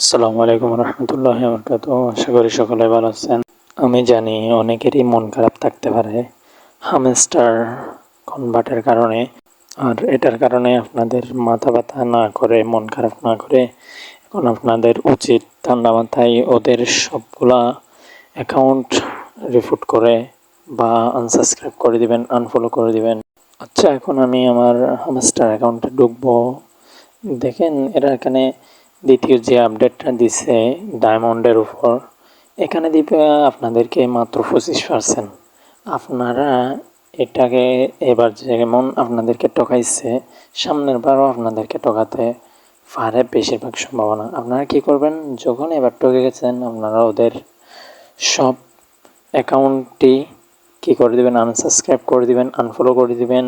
আসসালামু আলাইকুম রহমতুল্লাহি বারাকাতুহু। আশা করি সকলে ভালো আছেন। আমি জানি অনেকেরই মন খারাপ থাকতে পারে হামস্টার কনভার্টের কারণে। আর এটার কারণে আপনাদের মাথা ব্যথা না করে, মন খারাপ না করে, এখন আপনাদের উচিত ঠান্ডা মাথায় ওদের সবগুলা অ্যাকাউন্ট রিপোর্ট করে বা আনসাবস্ক্রাইব করে দিবেন, আনফলো করে দিবেন। আচ্ছা, এখন আমি আমার হামস্টার অ্যাকাউন্টে ঢুকবো। দেখেন এরা এখানে দ্বিতীয় যে আপডেটটা দিছে ডায়মন্ডের উপর, এখানে দিবে আপনাদেরকে মাত্র 25%। আপনারা এটাকে এবার যেমন আপনাদেরকে ঠকাইছে, সামনের বারও আপনাদেরকে ঠকাতে পারে বেশিরভাগ সম্ভাবনা। আপনারা কি করবেন, যখন এবার ঠকে গেছেন আপনারা ওদের সব অ্যাকাউন্টটি কী করে দিবেন, আনসাবস্ক্রাইব করে দিবেন, আনফলো করে দিবেন।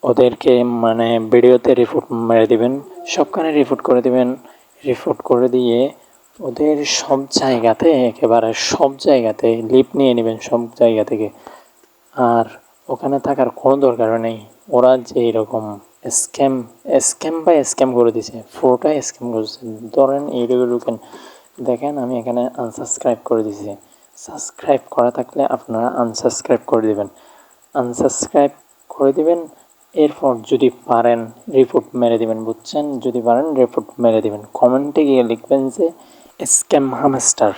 ওদেরকে মানে ভিডিওতে রিপোর্ট মেরে দিবেন, সবখানে রিপোর্ট করে দিবেন। রিপোর্ট করে দিয়ে ওদের সব জায়গাতে, একেবারে সব জায়গাতে লিভ নিয়ে নেবেন সব জায়গা থেকে। আর ওখানে থাকার কোনো দরকার নেই। ওরা যে এরকম স্ক্যাম করে দিছে, পুরোটাই স্ক্যাম করেছে। ধরেন এইরকম দেখেন, আমি এখানে আনসাবস্ক্রাইব করে দিছি। সাবস্ক্রাইব করা থাকলে আপনারা আনসাবস্ক্রাইব করে দিবেন, আনসাবস্ক্রাইব করে দিবেন। এরপর যদি পারেন রিপোর্ট মেরে দিবেন, বুঝছেন? যদি পারেন রিপোর্ট মেরে দিবেন। কমেন্টে গিয়ে লিখবেন যে স্ক্যাম হামস্টার।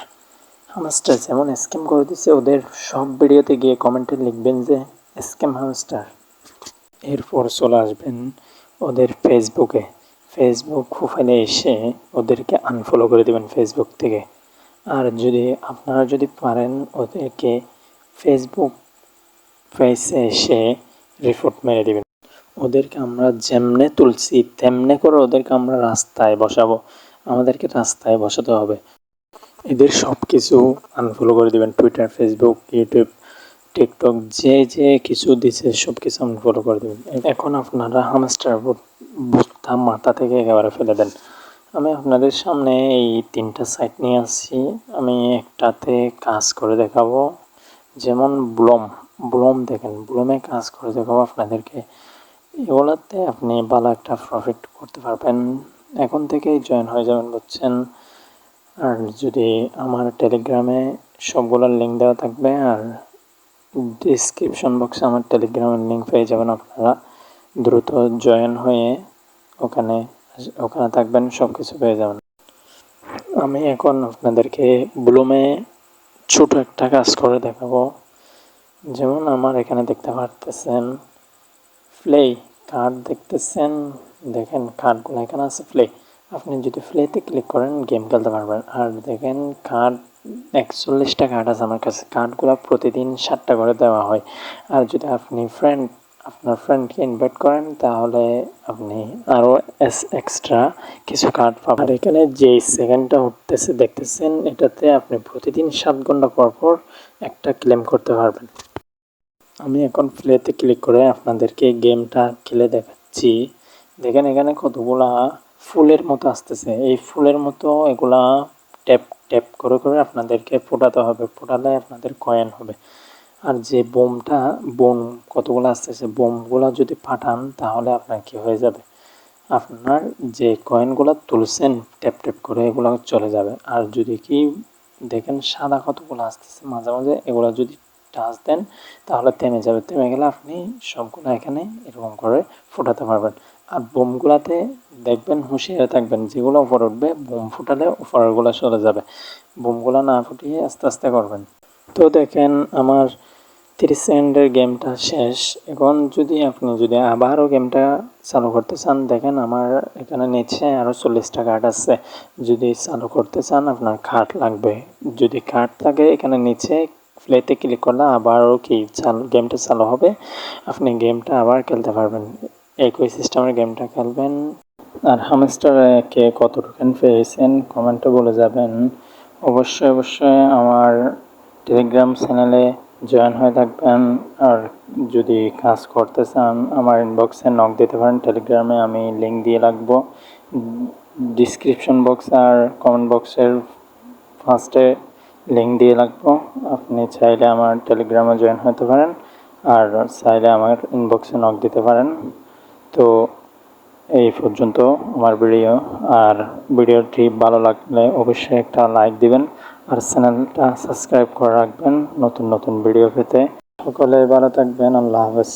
হামস্টার যেমন স্ক্যাম করে দিচ্ছে, ওদের সব ভিডিওতে গিয়ে কমেন্টে লিখবেন যে স্ক্যাম হামস্টার। এরপর চলে আসবেন ওদের ফেসবুকে। ফেসবুক প্রোফাইলে এসে ওদেরকে আনফলো করে দেবেন ফেসবুক থেকে। আর যদি আপনারা যদি পারেন ওদেরকে ফেসবুক পেজে এসে রিপোর্ট মেরে দিবেন। ওদেরকে আমরা যেমনে তুলছি তেমনে করে ওদেরকে আমরা রাস্তায় বসাবো। আমাদেরকে রাস্তায় বসাতে হবে। এদের সব কিছু আনফলো করে দিবেন। টুইটার, ফেসবুক, ইউটিউব, টিকটক যে কিছু দিছে সব কিছু আনফলো করে দেবেন। এখন আপনারা হামস্টার ভুট্টা মাথা থেকে একেবারে ফেলে দেন। আমি আপনাদের সামনে এই 3টা সাইট নিয়ে আসছি। আমি একটাতে কাজ করে দেখাবো, যেমন ব্লম দেখেন, ব্লমে কাজ করে দেখাবো আপনাদেরকে। এগুলোতে আপনি ভালো একটা প্রফিট করতে পারবেন। এখন থেকেই জয়েন হয়ে যাবেন, বুঝছেন? আর যদি আমার টেলিগ্রামে সবগুলোর লিঙ্ক দেওয়া থাকবে, আর ডিসক্রিপশন বক্সে আমার টেলিগ্রামের লিঙ্ক পেয়ে যাবেন। আপনারা দ্রুত জয়েন হয়ে ওখানে ওখানে থাকবেন, সব কিছু পেয়ে যাবেন। আমি এখন আপনাদেরকে ব্লুমে ছোট একটা কাজ করে দেখাবো। যেমন আমার এখানে দেখতে পারতেছেন প্লে কার্ড দেখতেছেন, দেখেন কার্ডগুলো এখানে আছে প্লে। আপনি যদি প্লেতে ক্লিক করেন গেম খেলতে পারবেন। আর দেখেন কার্ড 41টা কার্ড আছে আমার কাছে। কার্ডগুলো প্রতিদিন 7টা করে দেওয়া হয়। আর যদি আপনি আপনার ফ্রেন্ডকে ইনভাইট করেন তাহলে আপনি আরও এক্সট্রা কিছু কার্ড পাবেন। আর এখানে যে সেকেন্ডটা উঠতেছে দেখতেছেন, এটাতে আপনি প্রতিদিন 7 ঘন্টা পর পর একটা ক্লেম করতে পারবেন। আমি এখন প্লেতে ক্লিক করে আপনাদেরকে গেমটা খেলে দেখাচ্ছি। দেখেন এখানে কতগুলা ফুলের মতো আসতেছে। এই ফুলের মতো এগুলা ট্যাপ ট্যাপ করে করে আপনাদেরকে ফোটাতে হবে, ফোটালে আপনাদের কয়েন হবে। আর যে বোম কতগুলো আসতেছে, বোমগুলা যদি ফাটান তাহলে আপনার কি হয়ে যাবে, আপনার যে কয়েনগুলো তুলছেন ট্যাপ ট্যাপ করে এগুলো চলে যাবে। আর যদি কি দেখেন সাদা কতগুলো আসতেছে মাঝে মাঝে, এগুলো যদি টাচ দেন তাহলে থেমে যাবে। থেমে গেলে আপনি সবগুলো এখানে এরকম করে ফোটাতে পারবেন। আর বোমগুলাতে দেখবেন হুঁশিয়ার থাকবেন, যেগুলো উপরে উঠবে বোম ফুটালে উপরেরগুলো চলে যাবে। বোমগুলো না ফুটিয়ে আস্তে আস্তে করবেন। তো দেখেন আমার 30 সেকেন্ডের গেমটা শেষ। এখন আপনি যদি আবারও গেমটা চালু করতে চান, দেখেন আমার এখানে নিচে আরও 40টা কার্ড আছে। যদি চালু করতে চান আপনার কার্ড লাগবে। যদি কার্ড লাগে এখানে নিচে প্লেতে ক্লিক করলে আবারও গেমটা চালু হবে। আপনি গেমটা আবার খেলতে পারবেন। একই সিস্টেমের গেমটা খেলবেন। আর হামস্টারে কে কত টোকেন পেয়েছেন কমেন্টে বলে যাবেন। অবশ্যই আমার টেলিগ্রাম চ্যানেলে জয়েন হয়ে থাকবেন। আর যদি কাজ করতে চান আমার ইনবক্সে নক দিতে পারেন। টেলিগ্রামে আমি লিঙ্ক দিয়ে রাখবো ডিসক্রিপশন বক্স আর কমেন্ট বক্সের ফার্স্টে লিঙ্ক দিয়ে রাখবো। আপনি চাইলে আমার টেলিগ্রামে জয়েন হতে পারেন, আর চাইলে আমার ইনবক্সে নক দিতে পারেন। তো এই পর্যন্ত আমার ভিডিও। আর ভিডিওটি ভালো লাগলে অবশ্যই একটা লাইক দিবেন আর চ্যানেলটা সাবস্ক্রাইব করে রাখবেন নতুন নতুন ভিডিও পেতে। সকলে ভালো থাকবেন। আল্লাহ হাফেজ।